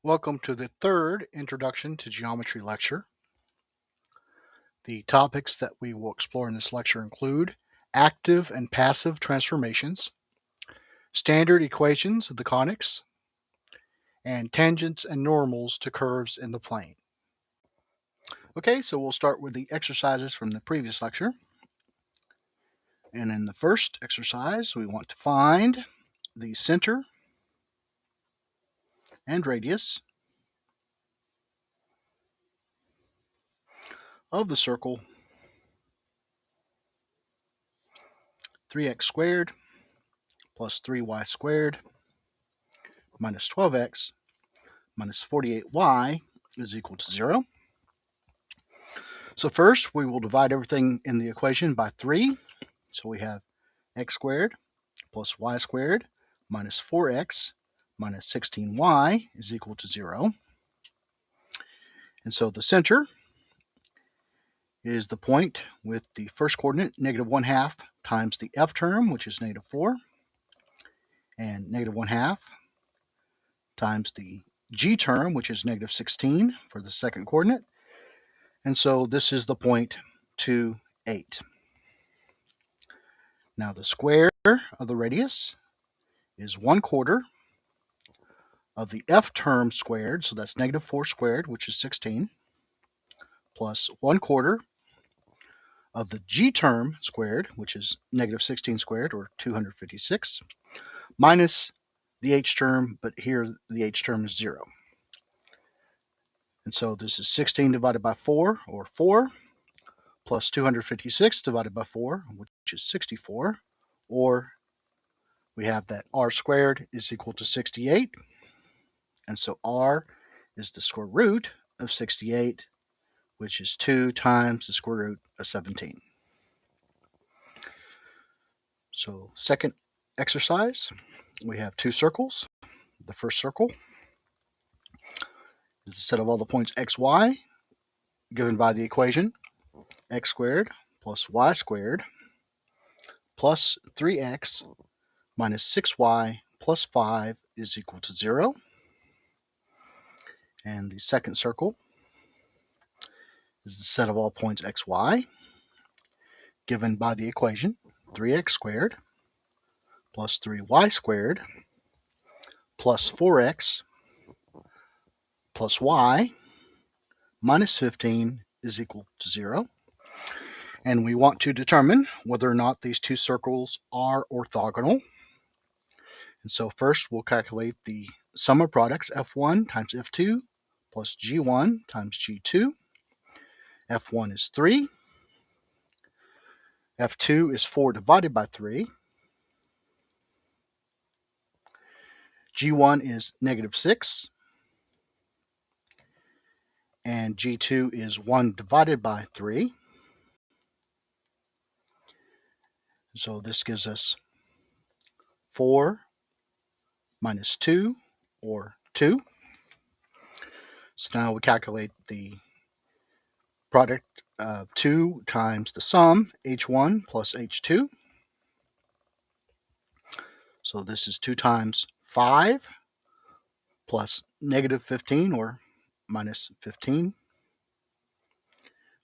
Welcome to the third Introduction to Geometry lecture. The topics that we will explore in this lecture include active and passive transformations, standard equations of the conics, and tangents and normals to curves in the plane. Okay, so we'll start with the exercises from the previous lecture. And in the first exercise, we want to find the center and radius of the circle 3x squared plus 3y squared minus 12x minus 48y is equal to 0. So first, we will divide everything in the equation by 3. So we have x squared plus y squared minus 4x minus 16y is equal to 0. And so the center is the point with the first coordinate, negative 1/2, times the f term, which is negative 4, and negative 1/2 times the g term, which is negative 16 for the second coordinate. And so this is the point 2, 8. Now the square of the radius is 1/4 of the f term squared, so that's negative 4 squared, which is 16, plus 1/4 of the g term squared, which is negative 16 squared, or 256, minus the h term, but here the h term is 0. And so this is 16 divided by 4, or 4, plus 256 divided by 4, which is 64, or we have that r squared is equal to 68. And so r is the square root of 68, which is 2 times the square root of 17. So second exercise, we have two circles. The first circle is a set of all the points x, y, given by the equation x squared plus y squared plus 3x minus 6y plus 5 is equal to 0. And the second circle is the set of all points x, y, given by the equation 3x squared plus 3y squared plus 4x plus y minus 15 is equal to 0. And we want to determine whether or not these two circles are orthogonal. And so first we'll calculate the sum of products f1 times f2 plus g1 times g2. f1 is 3. f2 is 4 divided by 3. g1 is negative 6. And g2 is 1 divided by 3. So this gives us 4 minus 2, or 2. So now we calculate the product of 2 times the sum, h1 plus h2. So this is 2 times 5 plus negative 15, or minus 15,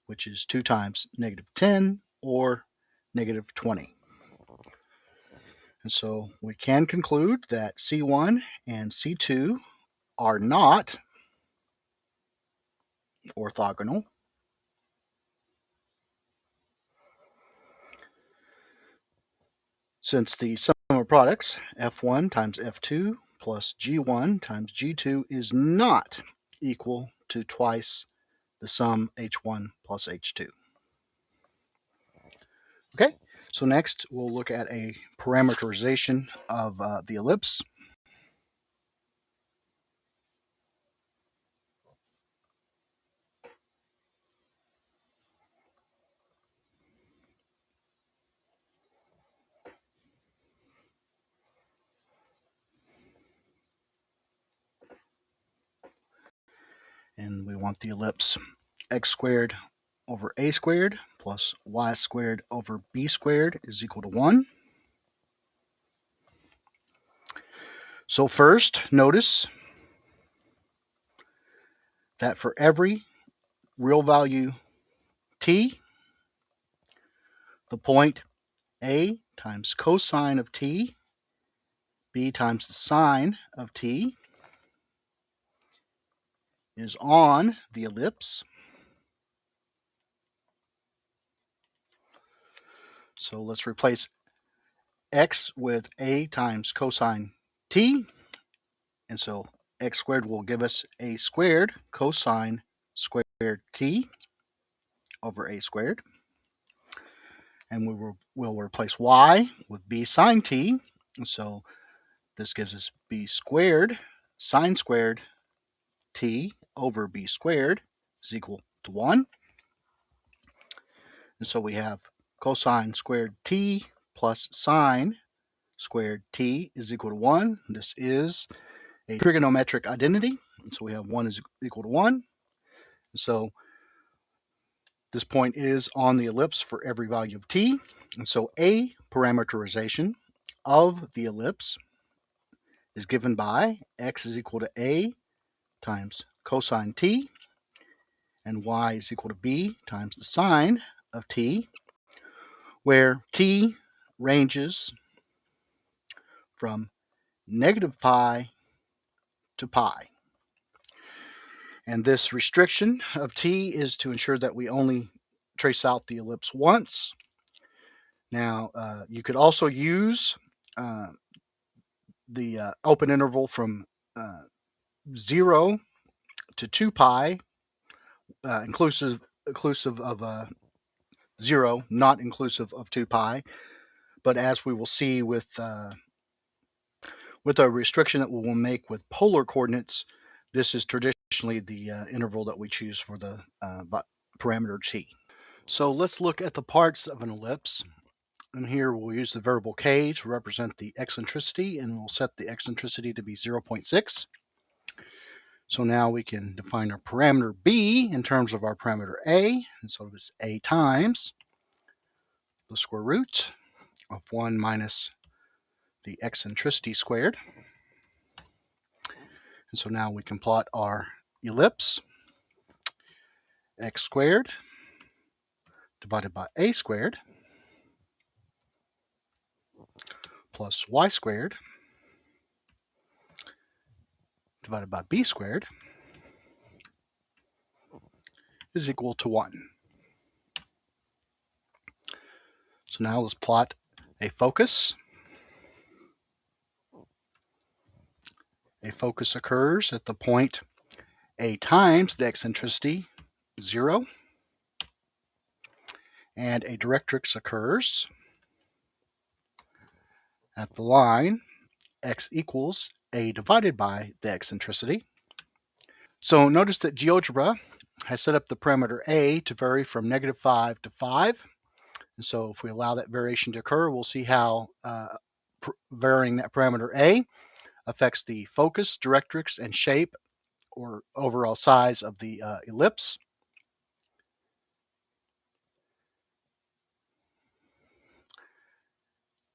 which is 2 times negative 10, or negative 20. And so we can conclude that C1 and C2 are not orthogonal. Since the sum of products, F1 times F2 plus G1 times G2 is not equal to twice the sum H1 plus H2. Okay, so next we'll look at a parameterization of the ellipse. And we want the ellipse x squared over a squared plus y squared over b squared is equal to 1. So first, notice that for every real value t, the point a times cosine of t, b times the sine of t, is on the ellipse. So let's replace x with a times cosine t. And so x squared will give us a squared cosine squared t over a squared. And we'll replace y with b sine t. And so this gives us b squared sine squared t over b squared is equal to 1. And so we have cosine squared t plus sine squared t is equal to 1. This is a trigonometric identity. And so we have 1 is equal to 1. So this point is on the ellipse for every value of t. And so a parameterization of the ellipse is given by x is equal to a times cosine t, and y is equal to b times the sine of t, where t ranges from negative pi to pi. And this restriction of t is to ensure that we only trace out the ellipse once. Now, you could also use the open interval from 0 to 2 pi, inclusive of 0, not inclusive of 2 pi. But as we will see with a restriction that we will make with polar coordinates, this is traditionally the interval that we choose for the parameter t. So let's look at the parts of an ellipse. And here we'll use the variable k to represent the eccentricity, and we'll set the eccentricity to be 0.6. So now we can define our parameter b in terms of our parameter a, and so it's a times the square root of 1 minus the eccentricity squared. And so now we can plot our ellipse, x squared divided by a squared plus y squared divided by b squared is equal to 1. So now let's plot a focus. A focus occurs at the point a times the eccentricity 0, and a directrix occurs at the line x equals a divided by the eccentricity. So notice that GeoGebra has set up the parameter a to vary from -5 to 5. And so if we allow that variation to occur, we'll see how varying that parameter a affects the focus, directrix, and shape or overall size of the ellipse.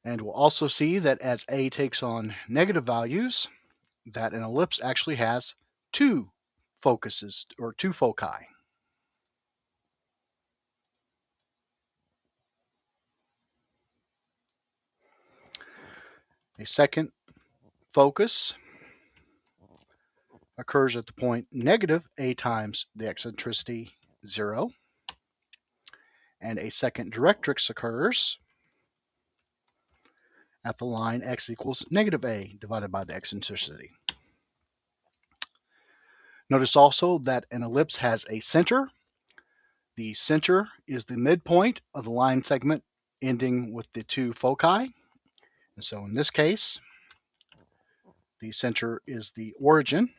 And we'll also see that as a takes on negative values, that an ellipse actually has two focuses or two foci. A second focus occurs at the point negative a times the eccentricity 0, and a second directrix occurs at the line x equals negative a divided by the eccentricity. Notice also that an ellipse has a center. The center is the midpoint of the line segment ending with the two foci. And so in this case, the center is the origin.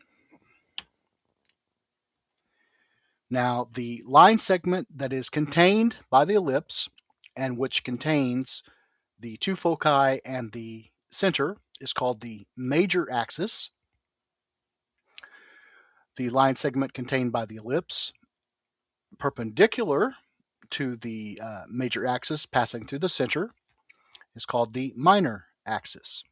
Now, the line segment that is contained by the ellipse and which contains the two foci and the center is called the major axis. The line segment contained by the ellipse perpendicular to the major axis passing through the center is called the minor axis.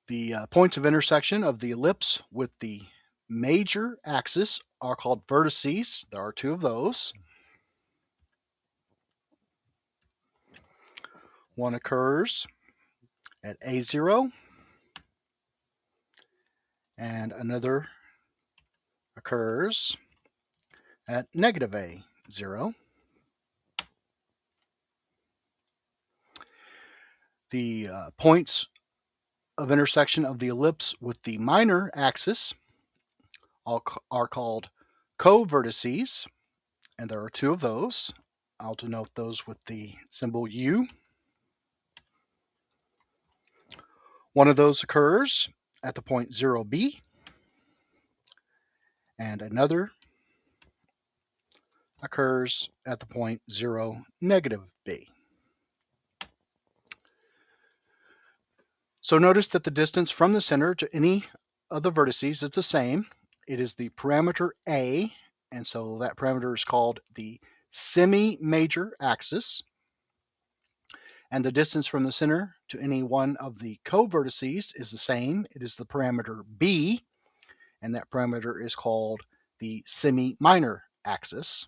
The points of intersection of the ellipse with the major axis are called vertices. There are two of those. One occurs at A0 and another occurs at negative A0. The points of intersection of the ellipse with the minor axis are called co-vertices, and there are two of those. I'll denote those with the symbol U. One of those occurs at the point 0b, and another occurs at the point 0, negative b. So notice that the distance from the center to any of the vertices is the same. It is the parameter A, and so that parameter is called the semi-major axis. And the distance from the center to any one of the co-vertices is the same. It is the parameter B, and that parameter is called the semi-minor axis.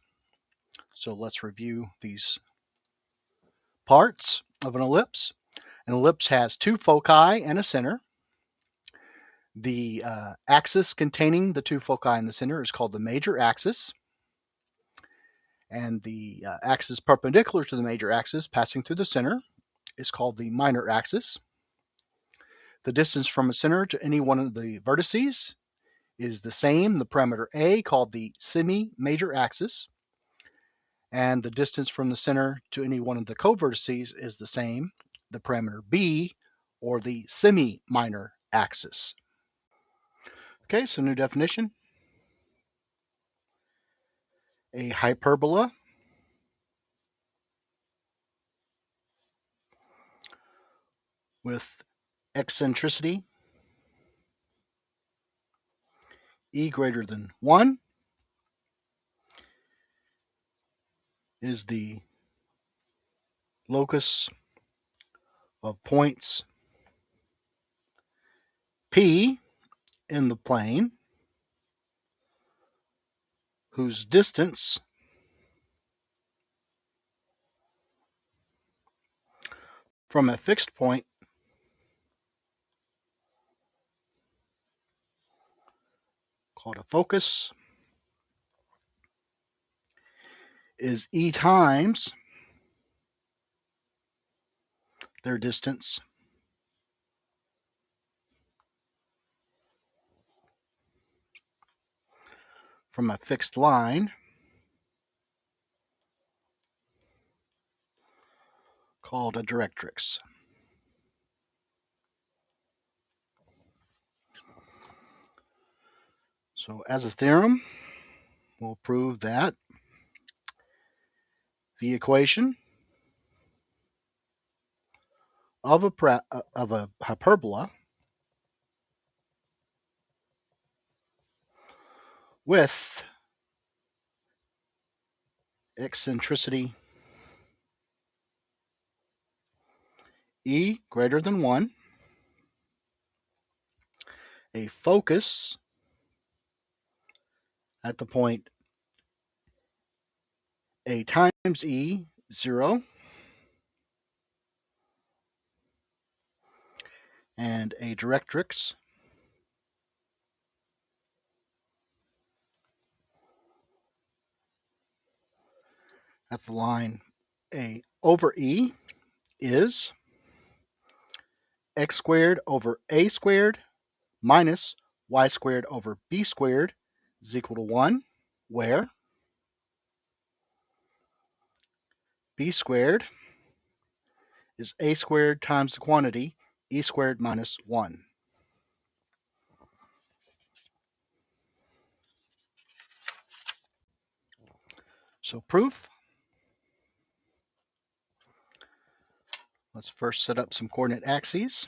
So let's review these parts of an ellipse. An ellipse has two foci and a center. The axis containing the two foci in the center is called the major axis. And the axis perpendicular to the major axis passing through the center is called the minor axis. The distance from a center to any one of the vertices is the same, the parameter A, called the semi-major axis. And the distance from the center to any one of the co-vertices is the same, the parameter B, or the semi-minor axis. Okay, so new definition. A hyperbola with eccentricity e greater than 1 is the locus of points P in the plane whose distance from a fixed point called a focus is e times their distance from a fixed line called a directrix. So as a theorem, we'll prove that the equation of a hyperbola with eccentricity e greater than 1, a focus at the point a times e, 0, and a directrix at the line a over e is x squared over a squared minus y squared over b squared is equal to 1, where b squared is a squared times the quantity e squared minus 1. So proof. Let's first set up some coordinate axes.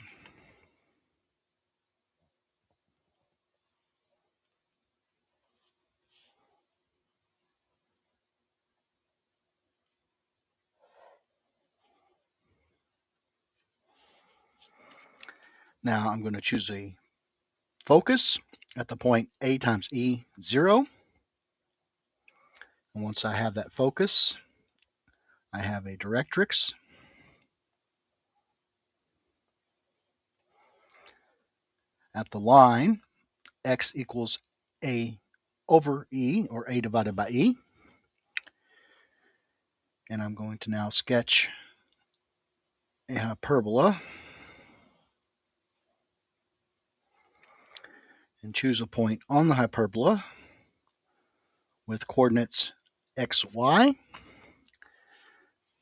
Now I'm going to choose a focus at the point A times E, 0. And once I have that focus, I have a directrix. At the line, x equals A over E, or A divided by E. And I'm going to now sketch a hyperbola and choose a point on the hyperbola with coordinates x, y.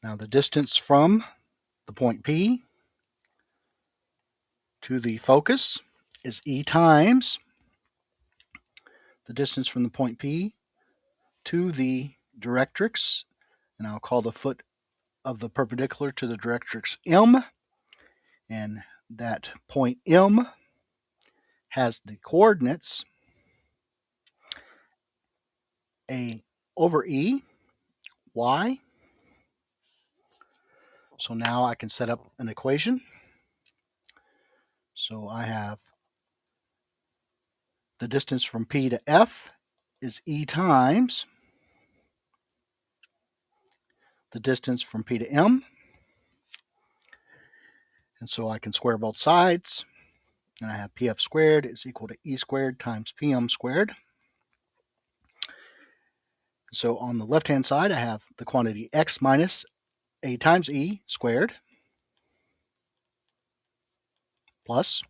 Now the distance from the point P to the focus is E times the distance from the point P to the directrix, and I'll call the foot of the perpendicular to the directrix M, and that point M has the coordinates A over E, y. So now I can set up an equation. So I have the distance from P to F is E times the distance from P to M. And so I can square both sides. And I have PF squared is equal to E squared times PM squared. So on the left-hand side, I have the quantity X minus A times E squared plus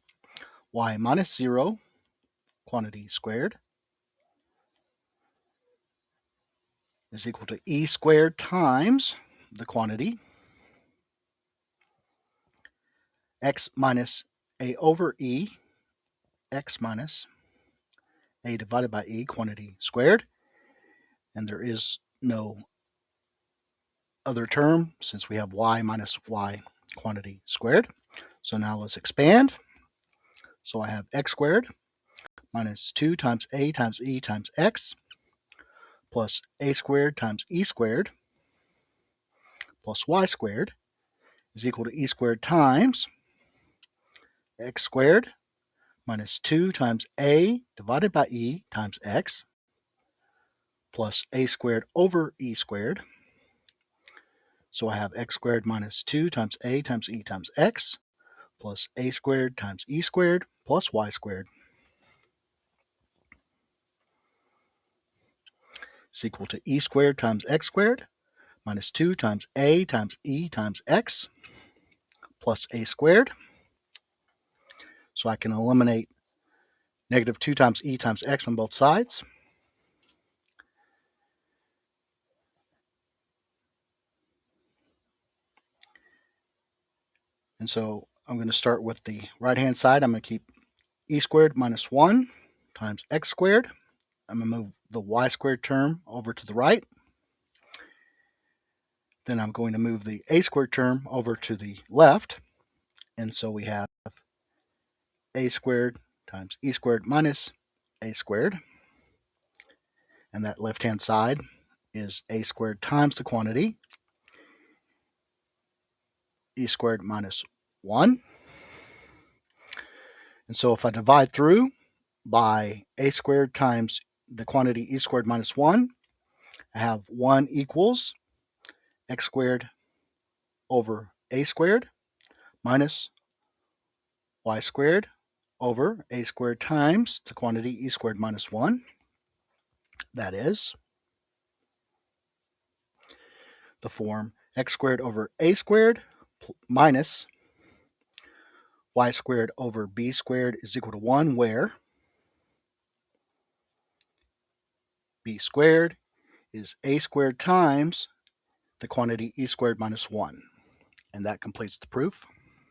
Y minus 0 quantity squared is equal to E squared times the quantity X minus A over E, X minus A divided by E quantity squared. And there is no other term since we have Y minus Y quantity squared. So now let's expand. So I have X squared minus 2 times A times E times X plus A squared times E squared plus Y squared is equal to E squared times X squared minus 2 times A divided by E times X plus A squared over E squared. So I have X squared minus 2 times A times E times X plus A squared times E squared plus Y squared is equal to E squared times X squared minus 2 times A times E times X plus A squared. So I can eliminate negative 2 times E times X on both sides. And so I'm going to start with the right-hand side. I'm going to keep E squared minus 1 times X squared. I'm going to move the Y squared term over to the right. Then I'm going to move the A squared term over to the left. And so we have A squared times E squared minus A squared. And that left-hand side is A squared times the quantity E squared minus 1. And so if I divide through by A squared times the quantity E squared minus 1, I have 1 equals X squared over A squared minus Y squared over A squared times the quantity E squared minus 1. That is the form X squared over A squared minus Y squared over B squared is equal to 1, where B squared is A squared times the quantity E squared minus 1. And that completes the proof.